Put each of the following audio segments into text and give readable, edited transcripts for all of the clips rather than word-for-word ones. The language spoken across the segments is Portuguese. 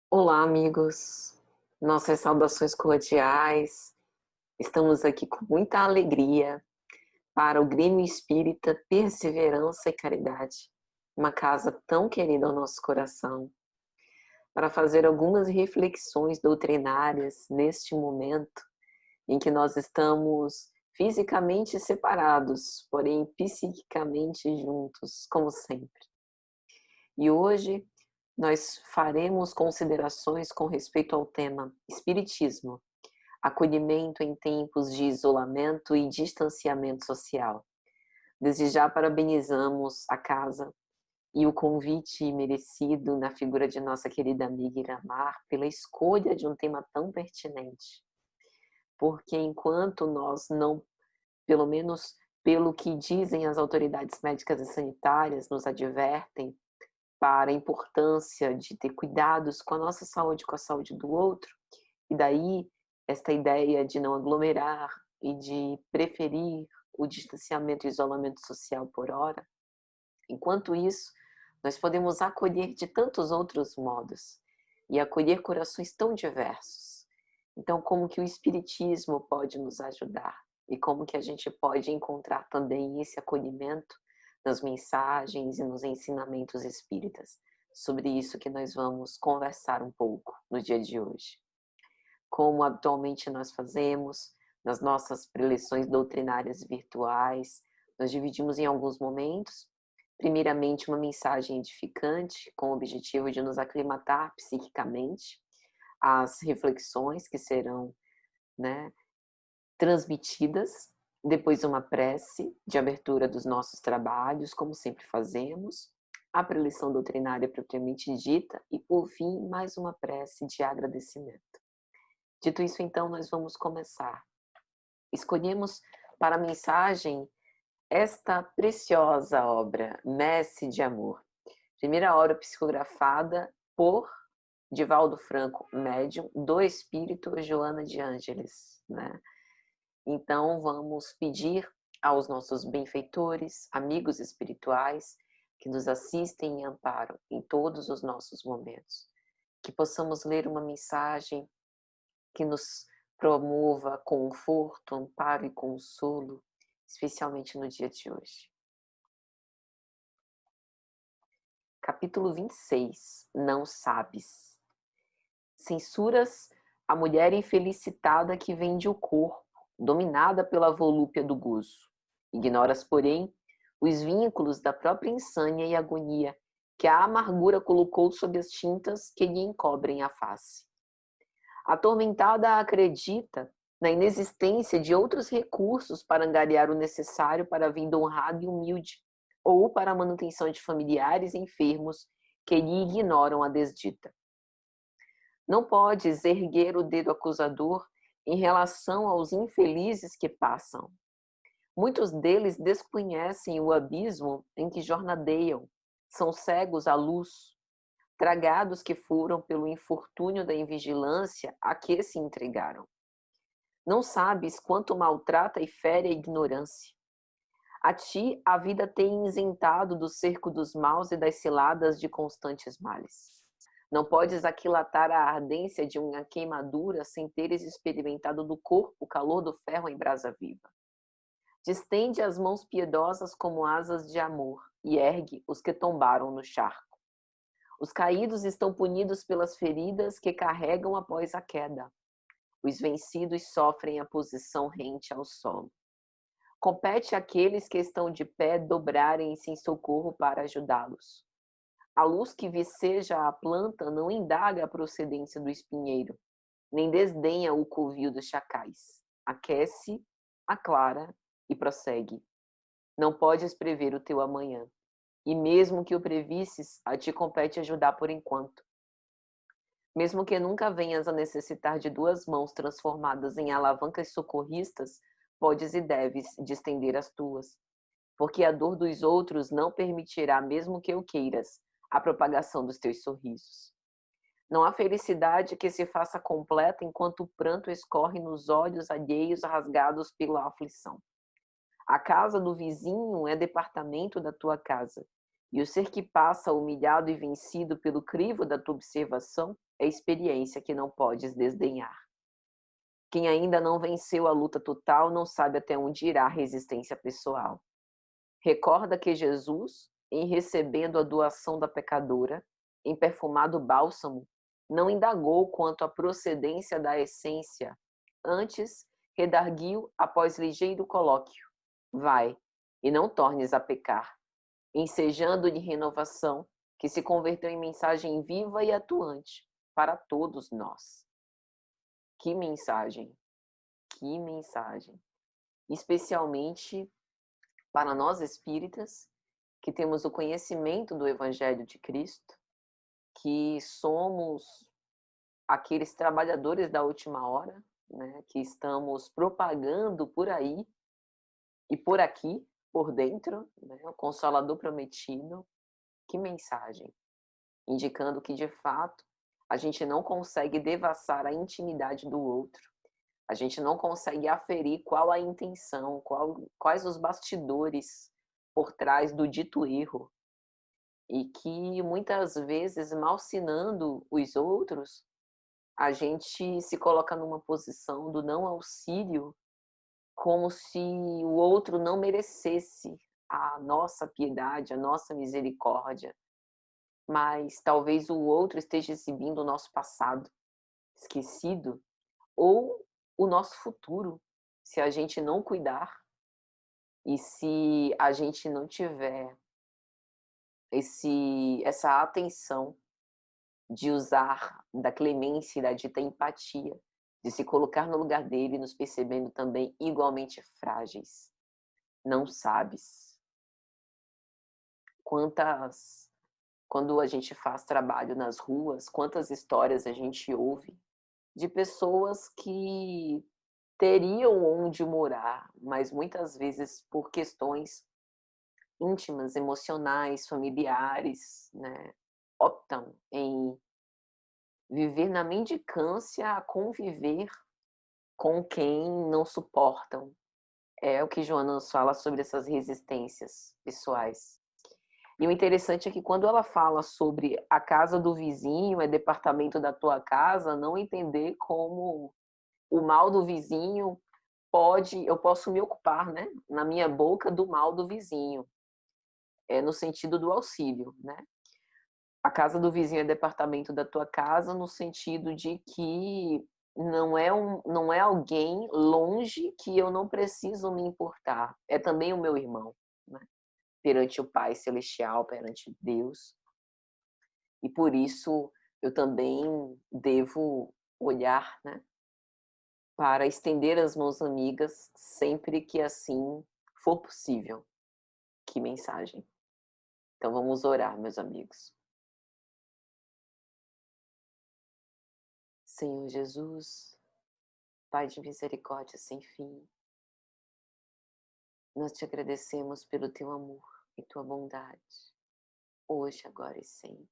Olá, amigos. Nossas saudações cordiais. Estamos aqui com muita alegria para o Grêmio Espírita Perseverança e Caridade, uma casa tão querida ao nosso coração, para fazer algumas reflexões doutrinárias neste momento em que nós estamos fisicamente separados, porém psiquicamente juntos, como sempre. E hoje nós faremos considerações com respeito ao tema Espiritismo, acolhimento em tempos de isolamento e distanciamento social. Desde já parabenizamos a casa e o convite merecido na figura de nossa querida amiga Iramar pela escolha de um tema tão pertinente. Porque enquanto nós não, pelo menos pelo que dizem as autoridades médicas e sanitárias, nos advertem para a importância de ter cuidados com a nossa saúde e com a saúde do outro, e daí esta ideia de não aglomerar e de preferir o distanciamento e isolamento social por hora. Enquanto isso, nós podemos acolher de tantos outros modos e acolher corações tão diversos. Então, como que o Espiritismo pode nos ajudar? E como que a gente pode encontrar também esse acolhimento nas mensagens e nos ensinamentos espíritas? Sobre isso que nós vamos conversar um pouco no dia de hoje. Como habitualmente nós fazemos, nas nossas preleções doutrinárias virtuais, nós dividimos em alguns momentos, primeiramente uma mensagem edificante, com o objetivo de nos aclimatar psiquicamente às reflexões que serão, né, transmitidas, depois uma prece de abertura dos nossos trabalhos, como sempre fazemos, a preleção doutrinária propriamente dita e, por fim, mais uma prece de agradecimento. Dito isso, então, nós vamos começar. Escolhemos para a mensagem esta preciosa obra, Messe de Amor, primeira obra psicografada por Divaldo Franco, médium do Espírito Joana de Ângeles, né? Então, vamos pedir aos nossos benfeitores, amigos espirituais, que nos assistem e amparam em todos os nossos momentos, que possamos ler uma mensagem que nos promova conforto, amparo e consolo, especialmente no dia de hoje. Capítulo 26. Não sabes. Censuras a mulher infelicitada que vende o corpo, dominada pela volúpia do gozo. Ignoras, porém, os vínculos da própria insânia e agonia que a amargura colocou sob as tintas que lhe encobrem a face. Atormentada acredita na inexistência de outros recursos para angariar o necessário para a vida honrada e humilde, ou para a manutenção de familiares enfermos que lhe ignoram a desdita. Não podes erguer o dedo acusador em relação aos infelizes que passam. Muitos deles desconhecem o abismo em que jornadeiam, são cegos à luz, tragados que foram pelo infortúnio da invigilância a que se entregaram. Não sabes quanto maltrata e fere a ignorância. A ti a vida tem isentado do cerco dos maus e das ciladas de constantes males. Não podes aquilatar a ardência de uma queimadura sem teres experimentado do corpo o calor do ferro em brasa viva. Distende as mãos piedosas como asas de amor e ergue os que tombaram no charco. Os caídos estão punidos pelas feridas que carregam após a queda. Os vencidos sofrem a posição rente ao solo. Compete àqueles que estão de pé dobrarem-se em socorro para ajudá-los. A luz que viceja a planta não indaga a procedência do espinheiro, nem desdenha o covil dos chacais. Aquece, aclara e prossegue. Não podes prever o teu amanhã, e mesmo que o previsses, a ti compete ajudar por enquanto. Mesmo que nunca venhas a necessitar de duas mãos transformadas em alavancas socorristas, podes e deves distender as tuas, porque a dor dos outros não permitirá, mesmo que o queiras, a propagação dos teus sorrisos. Não há felicidade que se faça completa enquanto o pranto escorre nos olhos alheios rasgados pela aflição. A casa do vizinho é departamento da tua casa, e o ser que passa humilhado e vencido pelo crivo da tua observação é experiência que não podes desdenhar. Quem ainda não venceu a luta total não sabe até onde irá a resistência pessoal. Recorda que Jesus, em recebendo a doação da pecadora, em perfumado bálsamo, não indagou quanto à procedência da essência, antes redarguiu após ligeiro colóquio: vai, e não tornes a pecar, ensejando de renovação, que se converteu em mensagem viva e atuante para todos nós. Que mensagem! Que mensagem! Especialmente para nós espíritas, que temos o conhecimento do Evangelho de Cristo, que somos aqueles trabalhadores da última hora, né, que estamos propagando por aí e por aqui, por dentro, né, o Consolador prometido. Que mensagem! Indicando que, de fato, a gente não consegue devassar a intimidade do outro, a gente não consegue aferir qual a intenção, quais os bastidores por trás do dito erro, e que muitas vezes, malsinando os outros, a gente se coloca numa posição do não auxílio, como se o outro não merecesse a nossa piedade, a nossa misericórdia, mas talvez o outro esteja exibindo o nosso passado esquecido, ou o nosso futuro, se a gente não cuidar e se a gente não tiver essa atenção de usar da clemência e da dita empatia, de se colocar no lugar dele, nos percebendo também igualmente frágeis. Não sabes quando a gente faz trabalho nas ruas, quantas histórias a gente ouve de pessoas que teriam onde morar, mas muitas vezes por questões íntimas, emocionais, familiares, né, optam em viver na mendicância a conviver com quem não suportam. É o que Joana nos fala sobre essas resistências pessoais. E o interessante é que quando ela fala sobre a casa do vizinho é departamento da tua casa, não entender como o mal do vizinho eu posso me ocupar, né, na minha boca do mal do vizinho, no sentido do auxílio, né? A casa do vizinho é departamento da tua casa, no sentido de que não é alguém longe que eu não preciso me importar. É também o meu irmão, né? Perante o Pai Celestial, perante Deus. E por isso eu também devo olhar, né, para estender as mãos amigas sempre que assim for possível. Que mensagem! Então vamos orar, meus amigos. Senhor Jesus, Pai de misericórdia sem fim, nós te agradecemos pelo teu amor e tua bondade, hoje, agora e sempre.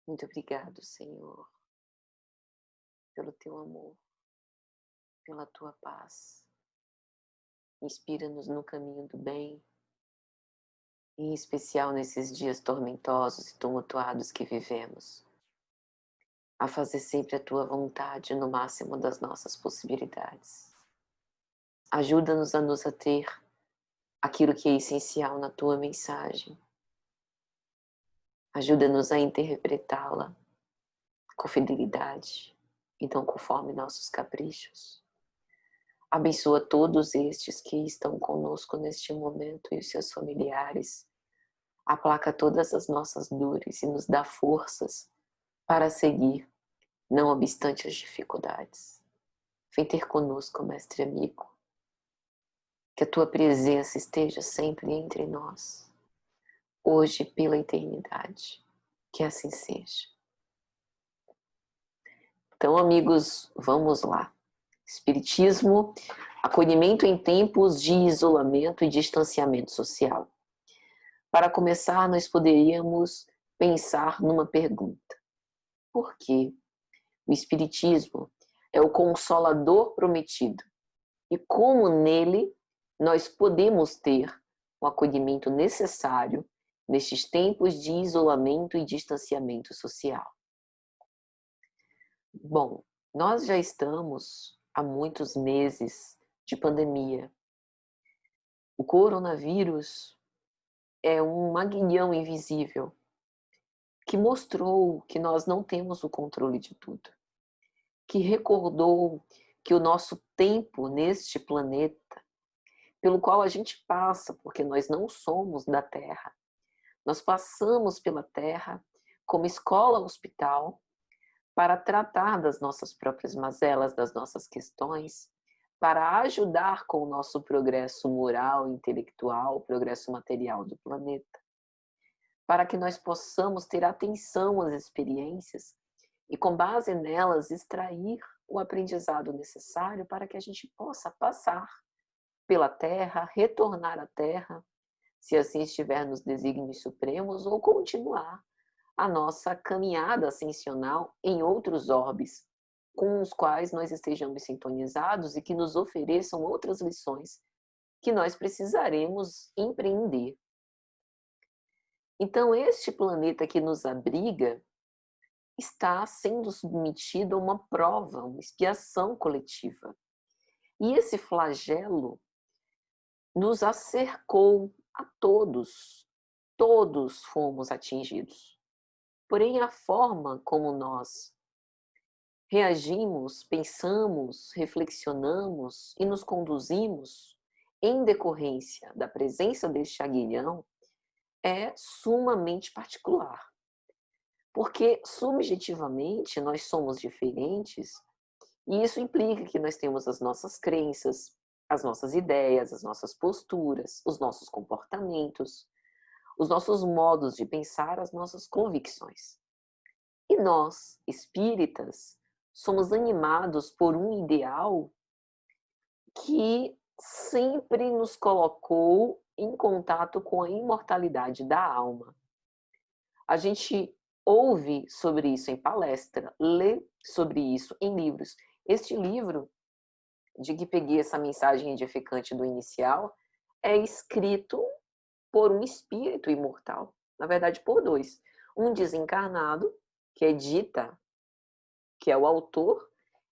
Muito obrigado, Senhor, pelo teu amor, pela tua paz. Inspira-nos no caminho do bem, em especial nesses dias tormentosos e tumultuados que vivemos, a fazer sempre a tua vontade no máximo das nossas possibilidades. Ajuda-nos a nos ater àquilo que é essencial na tua mensagem. Ajuda-nos a interpretá-la com fidelidade e não conforme nossos caprichos. Abençoa todos estes que estão conosco neste momento e os seus familiares. Aplaca todas as nossas dores e nos dá forças para seguir, não obstante as dificuldades. Vem ter conosco, mestre amigo. Que a tua presença esteja sempre entre nós, hoje e pela eternidade. Que assim seja. Então, amigos, vamos lá. Espiritismo, acolhimento em tempos de isolamento e distanciamento social. Para começar, nós poderíamos pensar numa pergunta. Por quê? O Espiritismo é o Consolador prometido. E como nele nós podemos ter o acolhimento necessário nestes tempos de isolamento e distanciamento social? Bom, nós já estamos há muitos meses de pandemia. O coronavírus é um aguilhão invisível que mostrou que nós não temos o controle de tudo, que recordou que o nosso tempo neste planeta, pelo qual a gente passa, porque nós não somos da Terra, nós passamos pela Terra como escola-hospital para tratar das nossas próprias mazelas, das nossas questões, para ajudar com o nosso progresso moral, intelectual, progresso material do planeta, para que nós possamos ter atenção às experiências e, com base nelas, extrair o aprendizado necessário para que a gente possa passar pela Terra, retornar à Terra, se assim estiver nos desígnios supremos, ou continuar a nossa caminhada ascensional em outros orbes, com os quais nós estejamos sintonizados e que nos ofereçam outras lições que nós precisaremos empreender. Então, este planeta que nos abriga está sendo submetido a uma prova, uma expiação coletiva. E esse flagelo nos acercou a todos, todos fomos atingidos. Porém, a forma como nós reagimos, pensamos, reflexionamos e nos conduzimos em decorrência da presença deste aguilhão é sumamente particular. Porque subjetivamente nós somos diferentes e isso implica que nós temos as nossas crenças, as nossas ideias, as nossas posturas, os nossos comportamentos, os nossos modos de pensar, as nossas convicções. E nós, espíritas, somos animados por um ideal que sempre nos colocou em contato com a imortalidade da alma. A gente ouve sobre isso em palestra, lê sobre isso em livros. Este livro, de que peguei essa mensagem edificante do inicial, é escrito por um espírito imortal. Na verdade, por dois. Um desencarnado, que é Dita, que é o autor,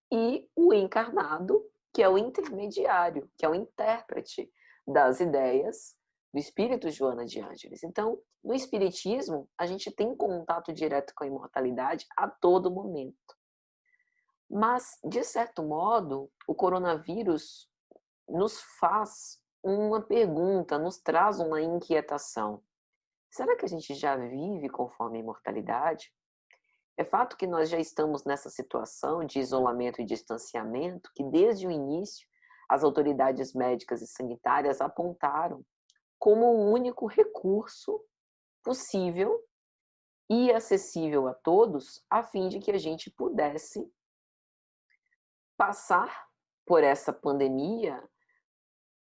e o encarnado, que é o intermediário, que é o intérprete das ideias do espírito Joana de Ângeles. Então, no espiritismo, a gente tem contato direto com a imortalidade a todo momento. Mas, de certo modo, o coronavírus nos faz uma pergunta, nos traz uma inquietação. Será que a gente já vive conforme a imortalidade? É fato que nós já estamos nessa situação de isolamento e distanciamento que, desde o início, as autoridades médicas e sanitárias apontaram como o único recurso possível e acessível a todos, a fim de que a gente pudesse passar por essa pandemia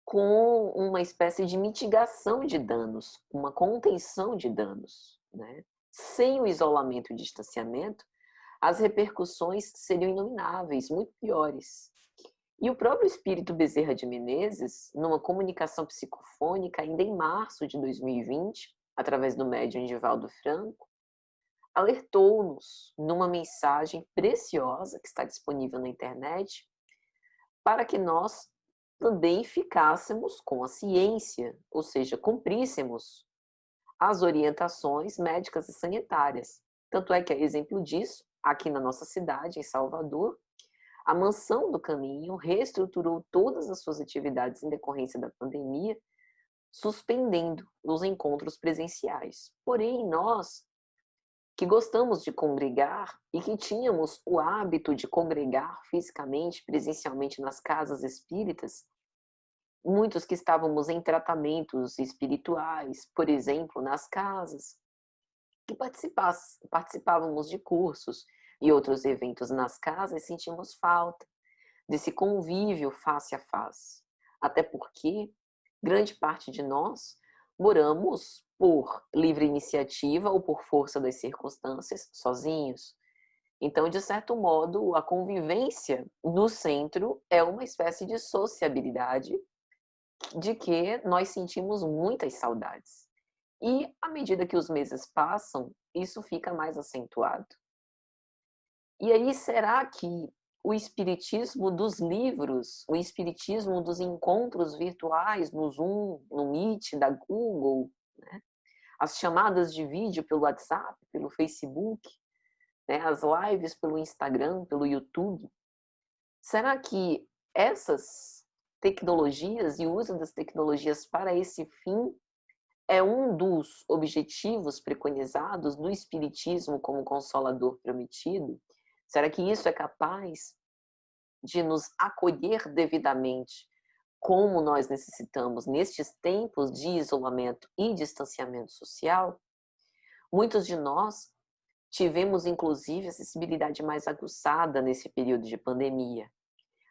com uma espécie de mitigação de danos, uma contenção de danos, né? Sem o isolamento e distanciamento, as repercussões seriam inomináveis, muito piores. E o próprio espírito Bezerra de Menezes, numa comunicação psicofônica, ainda em março de 2020, através do médium Divaldo Franco, alertou-nos numa mensagem preciosa que está disponível na internet, para que nós também ficássemos com a ciência, ou seja, cumpríssemos as orientações médicas e sanitárias. Tanto é que, a exemplo disso, aqui na nossa cidade, em Salvador, a Mansão do Caminho reestruturou todas as suas atividades em decorrência da pandemia, suspendendo os encontros presenciais. Porém, nós, que gostamos de congregar e que tínhamos o hábito de congregar fisicamente, presencialmente nas casas espíritas, muitos que estávamos em tratamentos espirituais, por exemplo, nas casas, que participávamos de cursos e outros eventos nas casas, sentimos falta desse convívio face a face. Até porque grande parte de nós moramos por livre iniciativa ou por força das circunstâncias sozinhos. Então, de certo modo, a convivência no centro é uma espécie de sociabilidade de que nós sentimos muitas saudades. E à medida que os meses passam, isso fica mais acentuado. E aí, será que o espiritismo dos livros, o espiritismo dos encontros virtuais no Zoom, no Meet da Google, né, as chamadas de vídeo pelo WhatsApp, pelo Facebook, né, as lives pelo Instagram, pelo YouTube, será que essas tecnologias e o uso das tecnologias para esse fim é um dos objetivos preconizados do espiritismo como consolador prometido? Será que isso é capaz de nos acolher devidamente, como nós necessitamos nestes tempos de isolamento e distanciamento social? Muitos de nós tivemos, inclusive, acessibilidade mais aguçada nesse período de pandemia.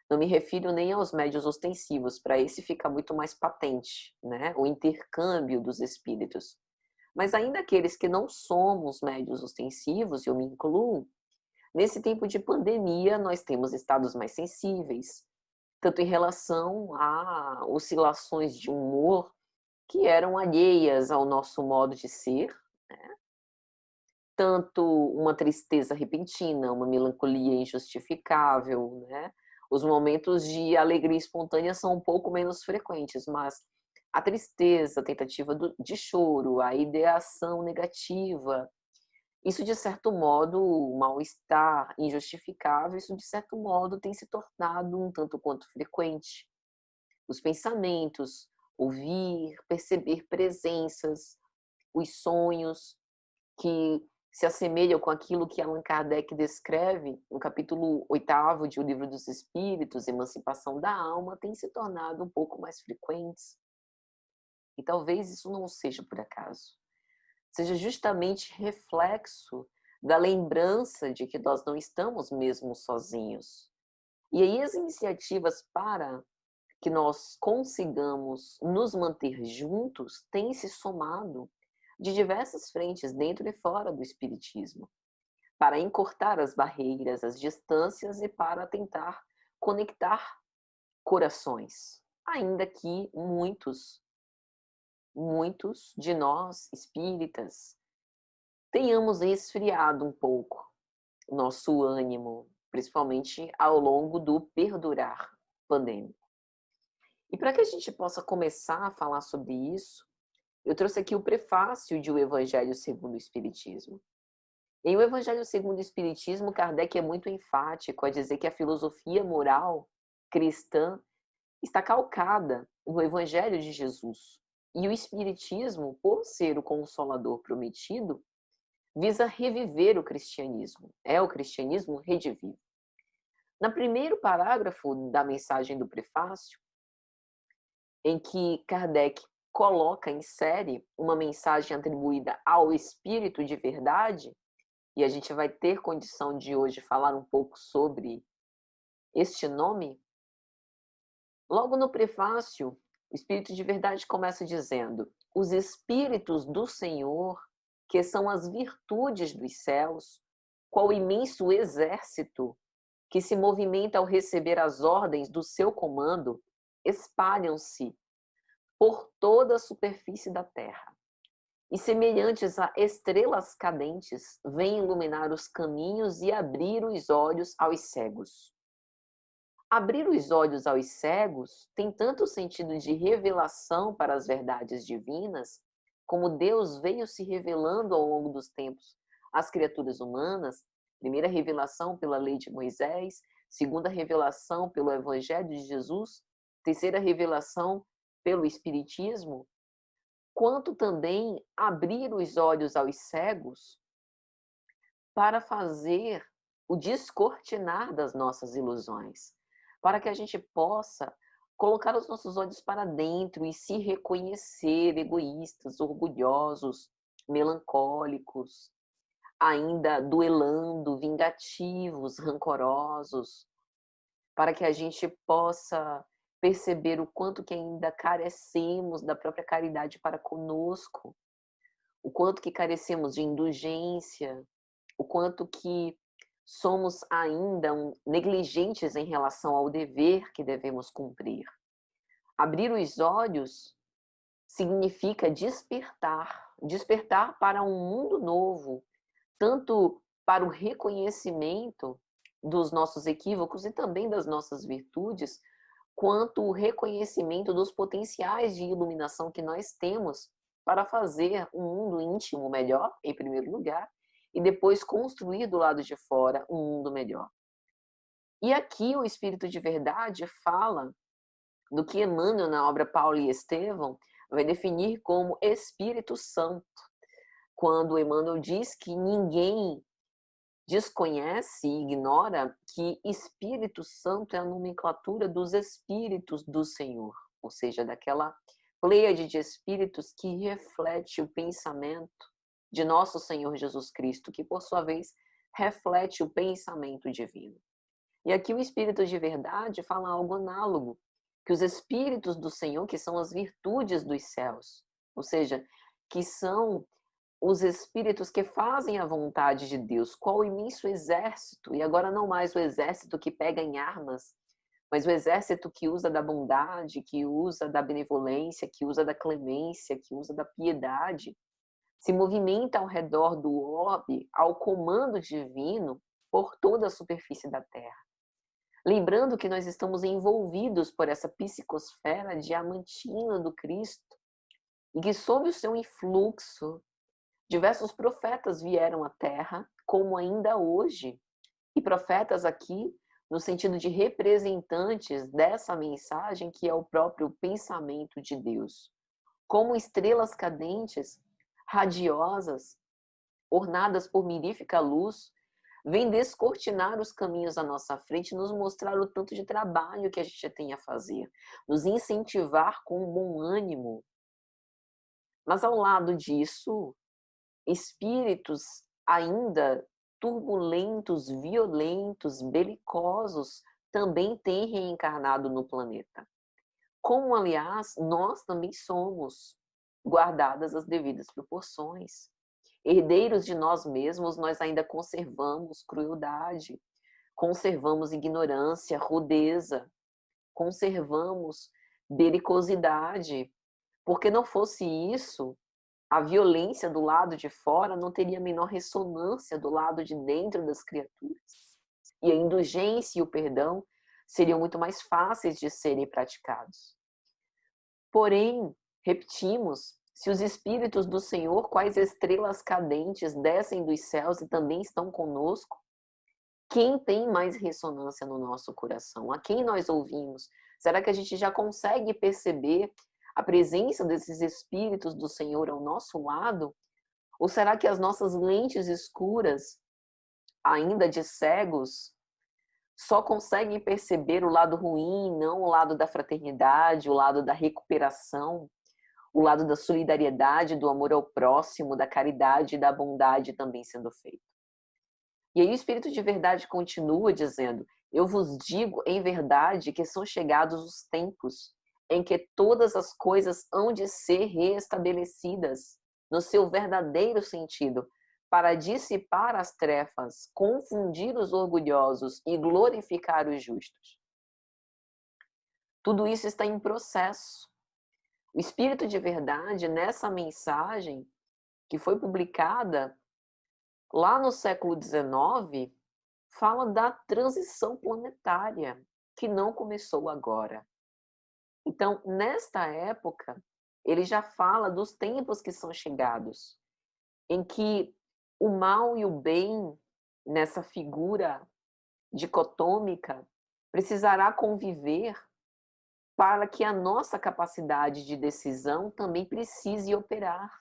Não me refiro nem aos médios ostensivos, para esse fica muito mais patente, né? O intercâmbio dos espíritos. Mas ainda aqueles que não somos médios ostensivos, eu me incluo, nesse tempo de pandemia nós temos estados mais sensíveis, tanto em relação a oscilações de humor que eram alheias ao nosso modo de ser, tanto uma tristeza repentina, uma melancolia injustificável, né? Os momentos de alegria espontânea são um pouco menos frequentes, mas a tristeza, a tentativa de choro, a ideação negativa, isso de certo modo, o mal-estar injustificável, isso de certo modo tem se tornado um tanto quanto frequente. Os pensamentos, ouvir, perceber presenças, os sonhos, que se assemelham com aquilo que Allan Kardec descreve no capítulo 8º de O Livro dos Espíritos, Emancipação da Alma, têm se tornado um pouco mais frequentes. E talvez isso não seja por acaso. Seja justamente reflexo da lembrança de que nós não estamos mesmo sozinhos. E aí as iniciativas para que nós consigamos nos manter juntos têm se somado de diversas frentes, dentro e fora do espiritismo, para encurtar as barreiras, as distâncias e para tentar conectar corações. Ainda que muitos de nós espíritas tenhamos esfriado um pouco o nosso ânimo, principalmente ao longo do perdurar pandêmico. E para que a gente possa começar a falar sobre isso, eu trouxe aqui o prefácio de O Evangelho segundo o Espiritismo. Em O Evangelho segundo o Espiritismo, Kardec é muito enfático a dizer que a filosofia moral cristã está calcada no Evangelho de Jesus. E o Espiritismo, por ser o consolador prometido, visa reviver o cristianismo. É o cristianismo redivivo. No primeiro parágrafo da mensagem do prefácio, em que Kardec coloca, insere uma mensagem atribuída ao Espírito de verdade, e a gente vai ter condição de hoje falar um pouco sobre este nome. Logo no prefácio, o Espírito de verdade começa dizendo: os Espíritos do Senhor, que são as virtudes dos céus, qual imenso exército que se movimenta ao receber as ordens do seu comando, espalham-se por toda a superfície da terra. E semelhantes a estrelas cadentes, vêm iluminar os caminhos e abrir os olhos aos cegos. Abrir os olhos aos cegos tem tanto sentido de revelação para as verdades divinas, como Deus veio se revelando ao longo dos tempos às criaturas humanas, primeira revelação pela lei de Moisés, segunda revelação pelo Evangelho de Jesus, terceira revelação pelo Espiritismo, quanto também abrir os olhos aos cegos para fazer o descortinar das nossas ilusões, para que a gente possa colocar os nossos olhos para dentro e se reconhecer egoístas, orgulhosos, melancólicos, ainda duelando, vingativos, rancorosos, para que a gente possa perceber o quanto que ainda carecemos da própria caridade para conosco, o quanto que carecemos de indulgência, o quanto que somos ainda negligentes em relação ao dever que devemos cumprir. Abrir os olhos significa despertar, despertar para um mundo novo, tanto para o reconhecimento dos nossos equívocos e também das nossas virtudes, quanto o reconhecimento dos potenciais de iluminação que nós temos para fazer um mundo íntimo melhor, em primeiro lugar, e depois construir do lado de fora um mundo melhor. E aqui o Espírito de Verdade fala do que Emmanuel, na obra Paulo e Estevão, vai definir como Espírito Santo, quando Emmanuel diz que ninguém desconhece e ignora que Espírito Santo é a nomenclatura dos Espíritos do Senhor, ou seja, daquela pleiade de Espíritos que reflete o pensamento de nosso Senhor Jesus Cristo, que por sua vez reflete o pensamento divino. E aqui o Espírito de Verdade fala algo análogo, que os Espíritos do Senhor, que são as virtudes dos céus, ou seja, que são os espíritos que fazem a vontade de Deus, qual o imenso exército, e agora não mais o exército que pega em armas, mas o exército que usa da bondade, que usa da benevolência, que usa da clemência, que usa da piedade, se movimenta ao redor do orbe, ao comando divino, por toda a superfície da Terra. Lembrando que nós estamos envolvidos por essa psicosfera diamantina do Cristo, e que sob o seu influxo, diversos profetas vieram à Terra, como ainda hoje, e profetas aqui no sentido de representantes dessa mensagem que é o próprio pensamento de Deus. Como estrelas cadentes, radiosas, ornadas por mirífica luz, vêm descortinar os caminhos à nossa frente e nos mostrar o tanto de trabalho que a gente tem a fazer, nos incentivar com bom ânimo. Mas ao lado disso, espíritos ainda turbulentos, violentos, belicosos, também têm reencarnado no planeta. Como, aliás, nós também somos, guardadas as devidas proporções. Herdeiros de nós mesmos, nós ainda conservamos crueldade, conservamos ignorância, rudeza, conservamos belicosidade. Porque não fosse isso, a violência do lado de fora não teria a menor ressonância do lado de dentro das criaturas. E a indulgência e o perdão seriam muito mais fáceis de serem praticados. Porém, repetimos, se os Espíritos do Senhor, quais estrelas cadentes, descem dos céus e também estão conosco, quem tem mais ressonância no nosso coração? A quem nós ouvimos? Será que a gente já consegue perceber a presença desses Espíritos do Senhor ao nosso lado? Ou será que as nossas lentes escuras, ainda de cegos, só conseguem perceber o lado ruim, não o lado da fraternidade, o lado da recuperação, o lado da solidariedade, do amor ao próximo, da caridade e da bondade também sendo feito? E aí o Espírito de Verdade continua dizendo: eu vos digo em verdade que são chegados os tempos em que todas as coisas hão de ser reestabelecidas no seu verdadeiro sentido, para dissipar as trevas, confundir os orgulhosos e glorificar os justos. Tudo isso está em processo. O Espírito de Verdade, nessa mensagem que foi publicada lá no século XIX, fala da transição planetária, que não começou agora. Então, nesta época, ele já fala dos tempos que são chegados, em que o mal e o bem, nessa figura dicotômica, precisará conviver para que a nossa capacidade de decisão também precise operar.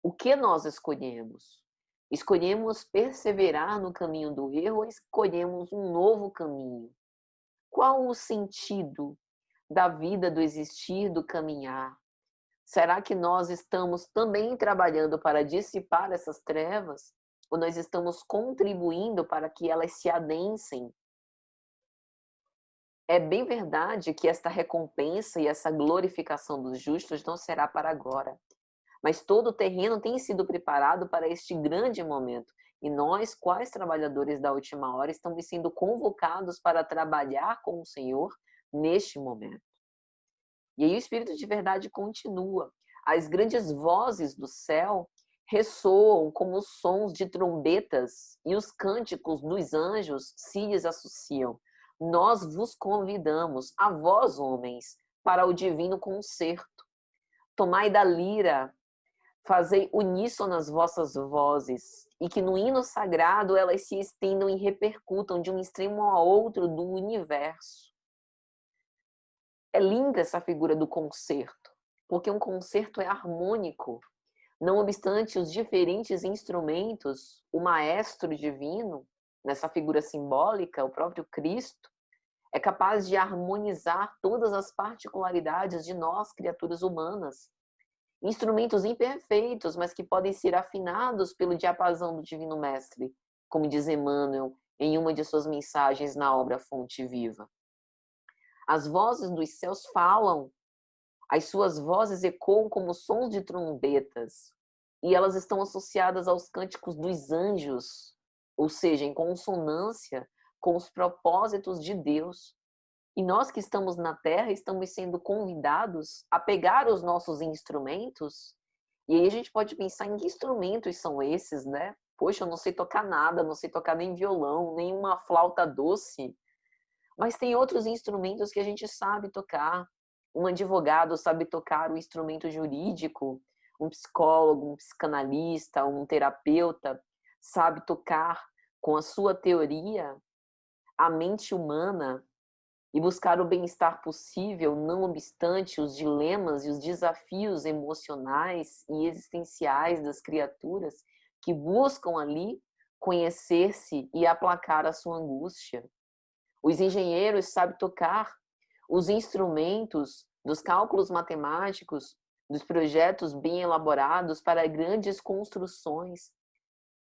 O que nós escolhemos? Escolhemos perseverar no caminho do erro ou escolhemos um novo caminho? Qual o sentido da vida, do existir, do caminhar? Será que nós estamos também trabalhando para dissipar essas trevas? Ou nós estamos contribuindo para que elas se adensem? É bem verdade que esta recompensa e essa glorificação dos justos não será para agora. Mas todo o terreno tem sido preparado para este grande momento. E nós, quais trabalhadores da última hora, estamos sendo convocados para trabalhar com o Senhor neste momento. E aí o Espírito de Verdade continua. As grandes vozes do céu ressoam como os sons de trombetas e os cânticos dos anjos se lhes associam. Nós vos convidamos, a vós, homens, para o divino concerto. Tomai da lira, fazei uníssonas vossas vozes, e que no hino sagrado elas se estendam e repercutam de um extremo ao outro do universo. É linda essa figura do concerto, porque um concerto é harmônico. Não obstante os diferentes instrumentos, o maestro divino, nessa figura simbólica, o próprio Cristo, é capaz de harmonizar todas as particularidades de nós, criaturas humanas. Instrumentos imperfeitos, mas que podem ser afinados pelo diapasão do Divino Mestre, como diz Emmanuel em uma de suas mensagens na obra Fonte Viva. As vozes dos céus falam, as suas vozes ecoam como sons de trombetas, e elas estão associadas aos cânticos dos anjos, ou seja, em consonância com os propósitos de Deus. E nós que estamos na Terra estamos sendo convidados a pegar os nossos instrumentos, e aí a gente pode pensar em que instrumentos são esses, né? Poxa, eu não sei tocar nada, não sei tocar nem violão, nem uma flauta doce, mas tem outros instrumentos que a gente sabe tocar. Um advogado sabe tocar o instrumento jurídico, um psicólogo, um psicanalista, um terapeuta sabe tocar com a sua teoria a mente humana e buscar o bem-estar possível, não obstante os dilemas e os desafios emocionais e existenciais das criaturas que buscam ali conhecer-se e aplacar a sua angústia. Os engenheiros sabem tocar os instrumentos dos cálculos matemáticos, dos projetos bem elaborados para grandes construções,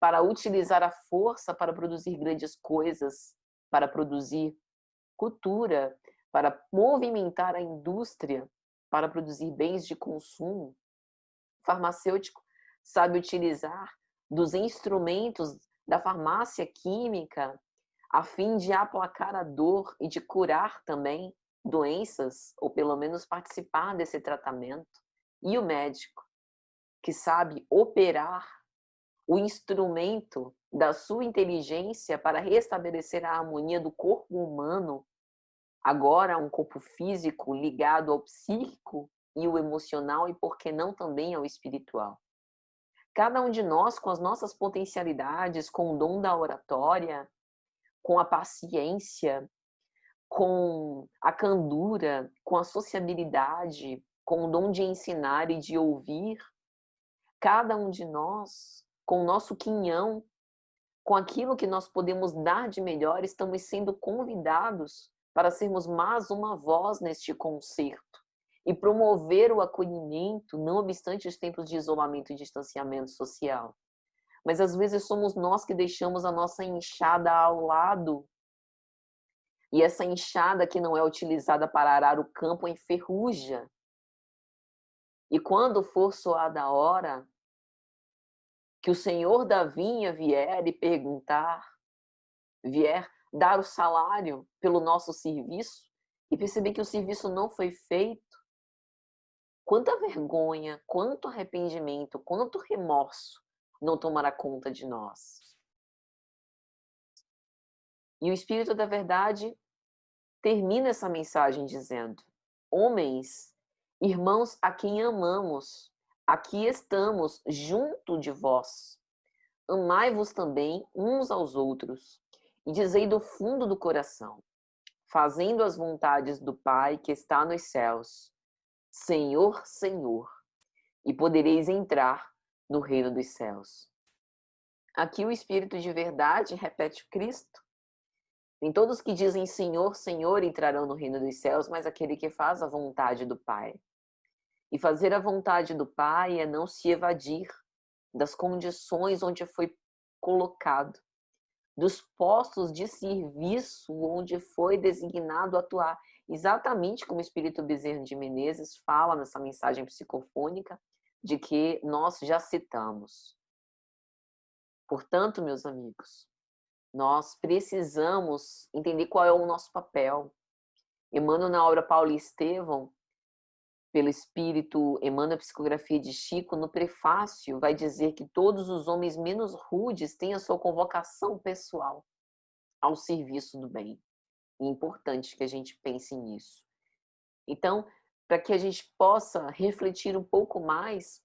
para utilizar a força para produzir grandes coisas, para produzir cultura, para movimentar a indústria, para produzir bens de consumo. O farmacêutico sabe utilizar dos instrumentos da farmácia química a fim de aplacar a dor e de curar também doenças, ou pelo menos participar desse tratamento. E o médico, que sabe operar o instrumento da sua inteligência para restabelecer a harmonia do corpo humano, agora um corpo físico ligado ao psíquico e o emocional, e por que não também ao espiritual. Cada um de nós, com as nossas potencialidades, com o dom da oratória, com a paciência, com a candura, com a sociabilidade, com o dom de ensinar e de ouvir, cada um de nós, com o nosso quinhão, com aquilo que nós podemos dar de melhor, estamos sendo convidados para sermos mais uma voz neste concerto e promover o acolhimento, não obstante os tempos de isolamento e distanciamento social. Mas às vezes somos nós que deixamos a nossa enxada ao lado, e essa enxada que não é utilizada para arar o campo enferruja. E quando for soada a hora, que o senhor da vinha vier e perguntar, vier dar o salário pelo nosso serviço, e perceber que o serviço não foi feito, quanta vergonha, quanto arrependimento, quanto remorso não tomará conta de nós. E o Espírito da Verdade termina essa mensagem dizendo: homens, irmãos a quem amamos, aqui estamos junto de vós. Amai-vos também uns aos outros, e dizei do fundo do coração, fazendo as vontades do Pai que está nos céus, Senhor, Senhor, e podereis entrar no reino dos céus. Aqui o Espírito de Verdade repete o Cristo. Nem todos que dizem Senhor, Senhor entrarão no reino dos céus, mas aquele que faz a vontade do Pai. E fazer a vontade do Pai é não se evadir das condições onde foi colocado, dos postos de serviço onde foi designado a atuar. Exatamente como o Espírito Bezerra de Menezes fala nessa mensagem psicofônica, de que nós já citamos. Portanto, meus amigos, nós precisamos entender qual é o nosso papel. Emmanuel, na obra Paulo e Estevão, pelo Espírito, Emmanuel, a psicografia de Chico, no prefácio, vai dizer que todos os homens menos rudes têm a sua convocação pessoal ao serviço do bem. É importante que a gente pense nisso. Então, para que a gente possa refletir um pouco mais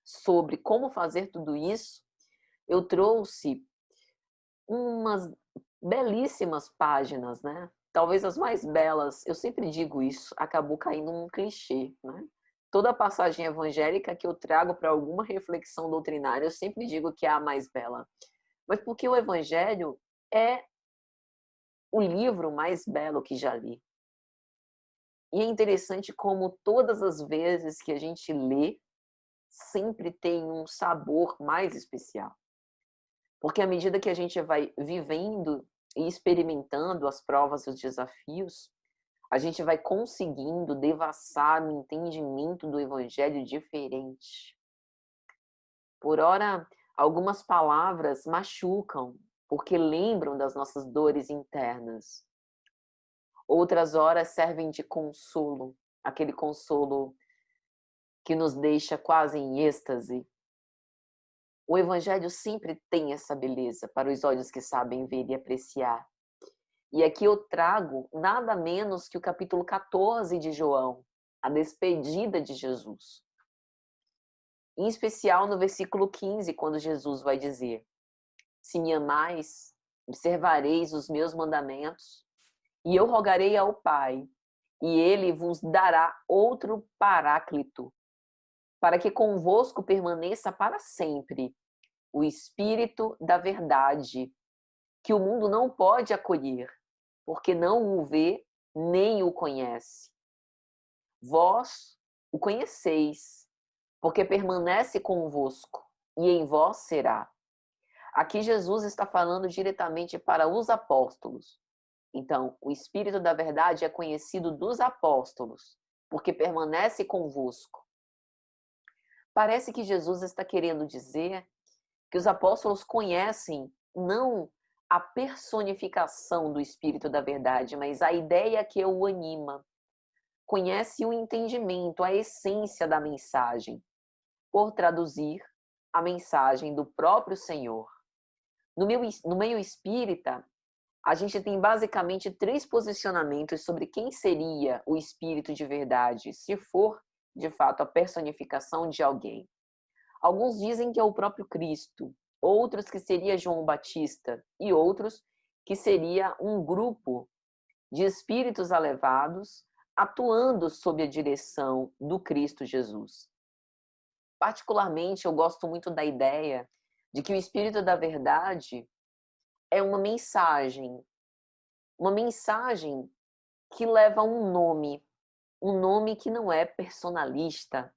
sobre como fazer tudo isso, eu trouxe umas belíssimas páginas, né? Talvez as mais belas, eu sempre digo isso, acabou caindo num clichê, né? Toda passagem evangélica que eu trago para alguma reflexão doutrinária, eu sempre digo que é a mais bela. Mas porque o Evangelho é o livro mais belo que já li. E é interessante como todas as vezes que a gente lê, sempre tem um sabor mais especial. Porque à medida que a gente vai vivendo e experimentando as provas e os desafios, a gente vai conseguindo devassar um entendimento do evangelho diferente. Por ora, algumas palavras machucam, porque lembram das nossas dores internas. Outras horas servem de consolo, aquele consolo que nos deixa quase em êxtase. O evangelho sempre tem essa beleza para os olhos que sabem ver e apreciar. E aqui eu trago nada menos que o capítulo 14 de João, a despedida de Jesus. Em especial no versículo 15, quando Jesus vai dizer: se me amais, observareis os meus mandamentos, e eu rogarei ao Pai, e ele vos dará outro Paráclito, para que convosco permaneça para sempre o Espírito da verdade, que o mundo não pode acolher, porque não o vê nem o conhece. Vós o conheceis, porque permanece convosco, e em vós será. Aqui Jesus está falando diretamente para os apóstolos. Então, o Espírito da verdade é conhecido dos apóstolos, porque permanece convosco. Parece que Jesus está querendo dizer que os apóstolos conhecem não a personificação do Espírito da verdade, mas a ideia que o anima. Conhece o entendimento, a essência da mensagem, por traduzir a mensagem do próprio Senhor. No meio espírita, a gente tem basicamente 3 posicionamentos sobre quem seria o Espírito de verdade, se for, de fato, a personificação de alguém. Alguns dizem que é o próprio Cristo, outros que seria João Batista e outros que seria um grupo de espíritos elevados atuando sob a direção do Cristo Jesus. Particularmente, eu gosto muito da ideia de que o Espírito da Verdade é uma mensagem que leva um nome que não é personalista,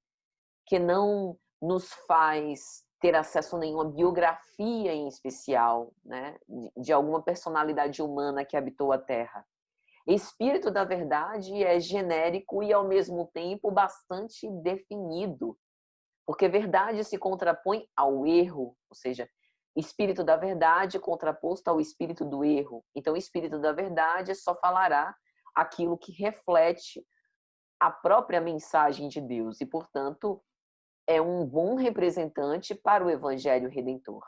que não nos faz ter acesso a nenhuma biografia em especial, né, de alguma personalidade humana que habitou a Terra. Espírito da verdade é genérico e, ao mesmo tempo, bastante definido, porque verdade se contrapõe ao erro, ou seja, espírito da verdade contraposto ao espírito do erro. Então, o espírito da verdade só falará aquilo que reflete a própria mensagem de Deus e, portanto, é um bom representante para o Evangelho Redentor.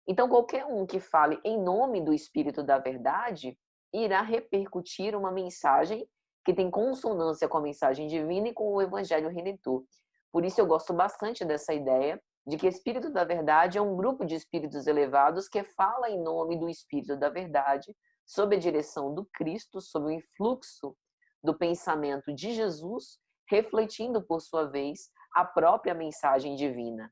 Então, qualquer um que fale em nome do Espírito da Verdade irá repercutir uma mensagem que tem consonância com a mensagem divina e com o Evangelho Redentor. Por isso eu gosto bastante dessa ideia de que o Espírito da Verdade é um grupo de espíritos elevados que fala em nome do Espírito da Verdade, sob a direção do Cristo, sob o influxo do pensamento de Jesus, refletindo, por sua vez, a própria mensagem divina.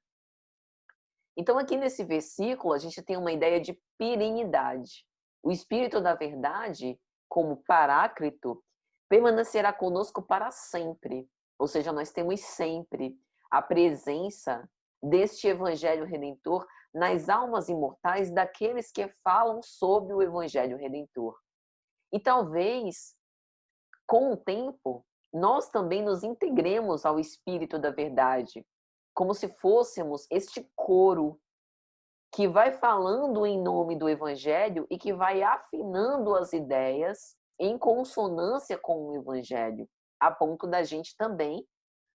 Então, aqui nesse versículo, a gente tem uma ideia de perenidade. O Espírito da Verdade, como Paráclito, permanecerá conosco para sempre. Ou seja, nós temos sempre a presença deste Evangelho Redentor nas almas imortais daqueles que falam sobre o Evangelho Redentor. E talvez, com o tempo, nós também nos integremos ao Espírito da Verdade, como se fôssemos este coro que vai falando em nome do Evangelho e que vai afinando as ideias em consonância com o Evangelho, a ponto da gente também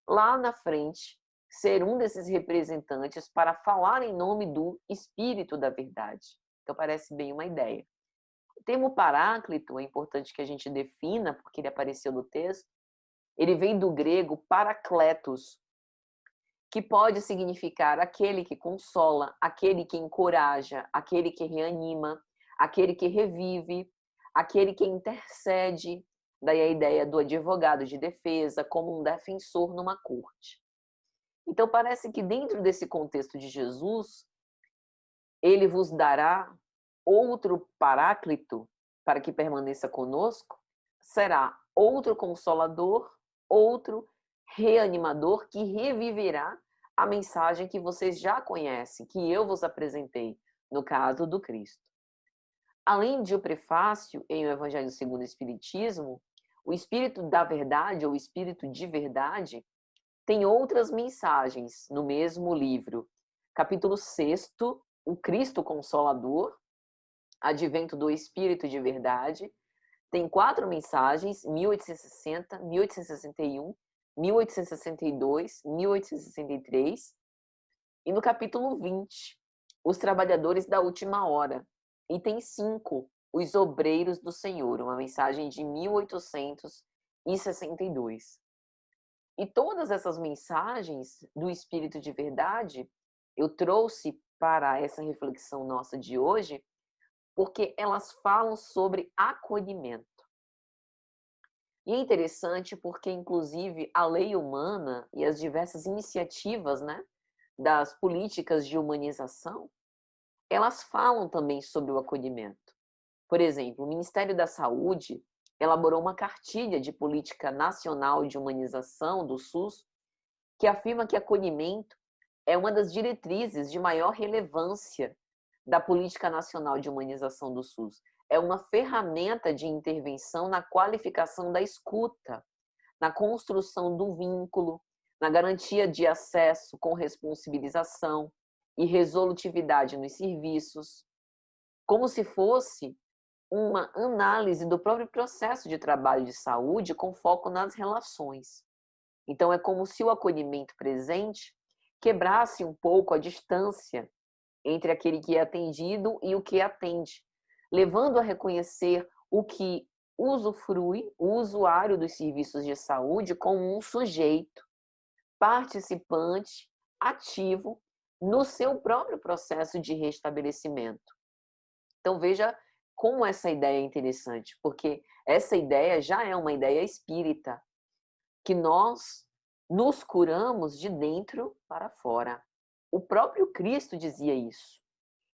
lá na frente, ser um desses representantes para falar em nome do Espírito da Verdade. Então, parece bem uma ideia. O termo paráclito é importante que a gente defina, porque ele apareceu no texto. Ele vem do grego parakletos, que pode significar aquele que consola, aquele que encoraja, aquele que reanima, aquele que revive, aquele que intercede. Daí a ideia do advogado de defesa como um defensor numa corte. Então parece que dentro desse contexto de Jesus, ele vos dará outro paráclito para que permaneça conosco, será outro consolador, outro reanimador que reviverá a mensagem que vocês já conhecem, que eu vos apresentei, no caso do Cristo. Além de o prefácio em O Evangelho segundo o Espiritismo, o Espírito da Verdade, ou o Espírito de Verdade, tem outras mensagens no mesmo livro. Capítulo 6º, o Cristo Consolador, Advento do Espírito de Verdade, tem 4 mensagens, 1860, 1861, 1862, 1863, e no capítulo 20, Os Trabalhadores da Última Hora, e tem 5, Os Obreiros do Senhor, uma mensagem de 1862. E todas essas mensagens do Espírito de Verdade, eu trouxe para essa reflexão nossa de hoje, porque elas falam sobre acolhimento. E é interessante porque, inclusive, a lei humana e as diversas iniciativas, né, das políticas de humanização, elas falam também sobre o acolhimento. Por exemplo, o Ministério da Saúde elaborou uma cartilha de política nacional de humanização do SUS, que afirma que acolhimento é uma das diretrizes de maior relevância da Política Nacional de Humanização do SUS. É uma ferramenta de intervenção na qualificação da escuta, na construção do vínculo, na garantia de acesso com responsabilização e resolutividade nos serviços, como se fosse uma análise do próprio processo de trabalho de saúde com foco nas relações. Então, é como se o acolhimento presente quebrasse um pouco a distância entre aquele que é atendido e o que atende, levando a reconhecer o que usufrui o usuário dos serviços de saúde como um sujeito, participante, ativo no seu próprio processo de restabelecimento. Então, veja como essa ideia é interessante, porque essa ideia já é uma ideia espírita, que nós nos curamos de dentro para fora. O próprio Cristo dizia isso.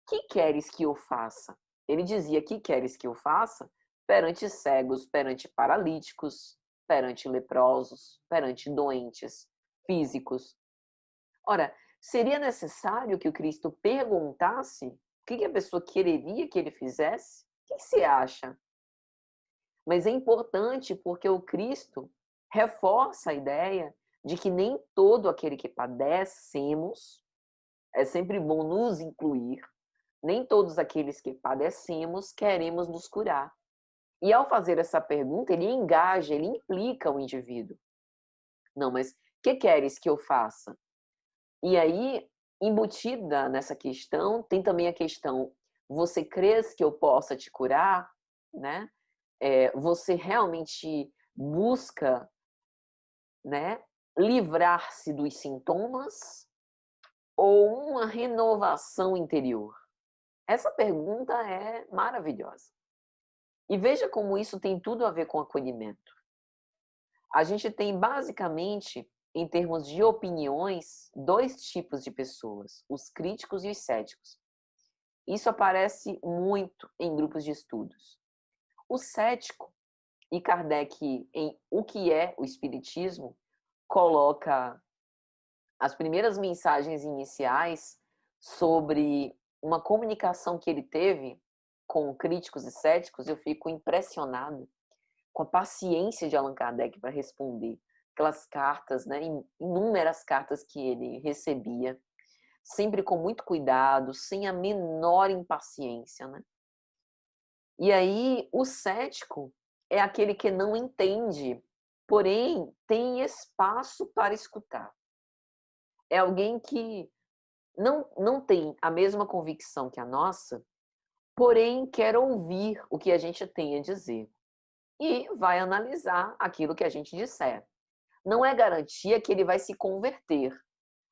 Que queres que eu faça? Ele dizia: que queres que eu faça? Perante cegos, perante paralíticos, perante leprosos, perante doentes físicos. Ora, seria necessário que o Cristo perguntasse o que a pessoa quereria que ele fizesse? O que você acha? Mas é importante porque o Cristo reforça a ideia de que nem todo aquele que padecemos, é sempre bom nos incluir, nem todos aqueles que padecemos queremos nos curar. E ao fazer essa pergunta, ele engaja, ele implica o indivíduo. Não, mas o que queres que eu faça? E aí, embutida nessa questão, tem também a questão: você crês que eu possa te curar? Né? Você realmente busca, né, livrar-se dos sintomas ou uma renovação interior? Essa pergunta é maravilhosa. E veja como isso tem tudo a ver com acolhimento. A gente tem basicamente, em termos de opiniões, 2 tipos de pessoas: os críticos e os céticos. Isso aparece muito em grupos de estudos. O cético, e Kardec, em O que é o Espiritismo, coloca as primeiras mensagens iniciais sobre uma comunicação que ele teve com críticos e céticos. Eu fico impressionado com a paciência de Allan Kardec para responder aquelas cartas, né, inúmeras cartas que ele recebia, sempre com muito cuidado, sem a menor impaciência, né? E aí, o cético é aquele que não entende porém tem espaço para escutar. É alguém que não tem a mesma convicção que a nossa, porém quer ouvir o que a gente tem a dizer e vai analisar aquilo que a gente disser. Não é garantia que ele vai se converter,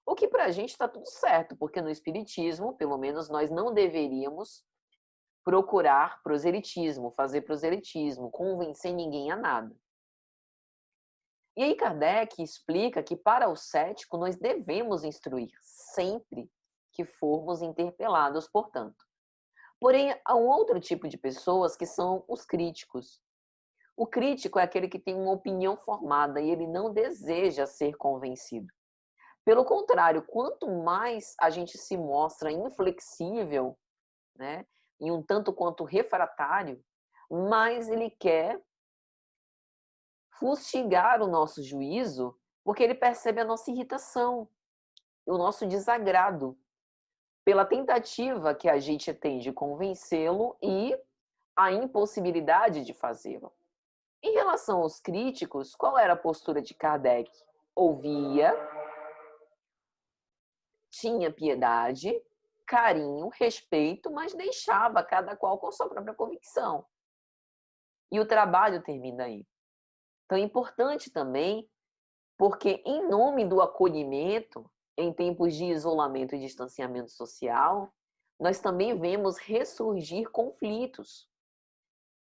o que para a gente está tudo certo, porque no Espiritismo, pelo menos, nós não deveríamos procurar proselitismo, fazer proselitismo, convencer ninguém a nada. E aí Kardec explica que para o cético nós devemos instruir sempre que formos interpelados, portanto. Porém, há um outro tipo de pessoas que são os críticos. O crítico é aquele que tem uma opinião formada e ele não deseja ser convencido. Pelo contrário, quanto mais a gente se mostra inflexível, né, e um tanto quanto refratário, mais ele quer fustigar o nosso juízo, porque ele percebe a nossa irritação, o nosso desagrado, pela tentativa que a gente tem de convencê-lo e a impossibilidade de fazê-lo. Em relação aos críticos, qual era a postura de Kardec? Ouvia, tinha piedade, carinho, respeito, mas deixava cada qual com sua própria convicção. E o trabalho termina aí. Então é importante também, porque em nome do acolhimento, em tempos de isolamento e distanciamento social, nós também vemos ressurgir conflitos.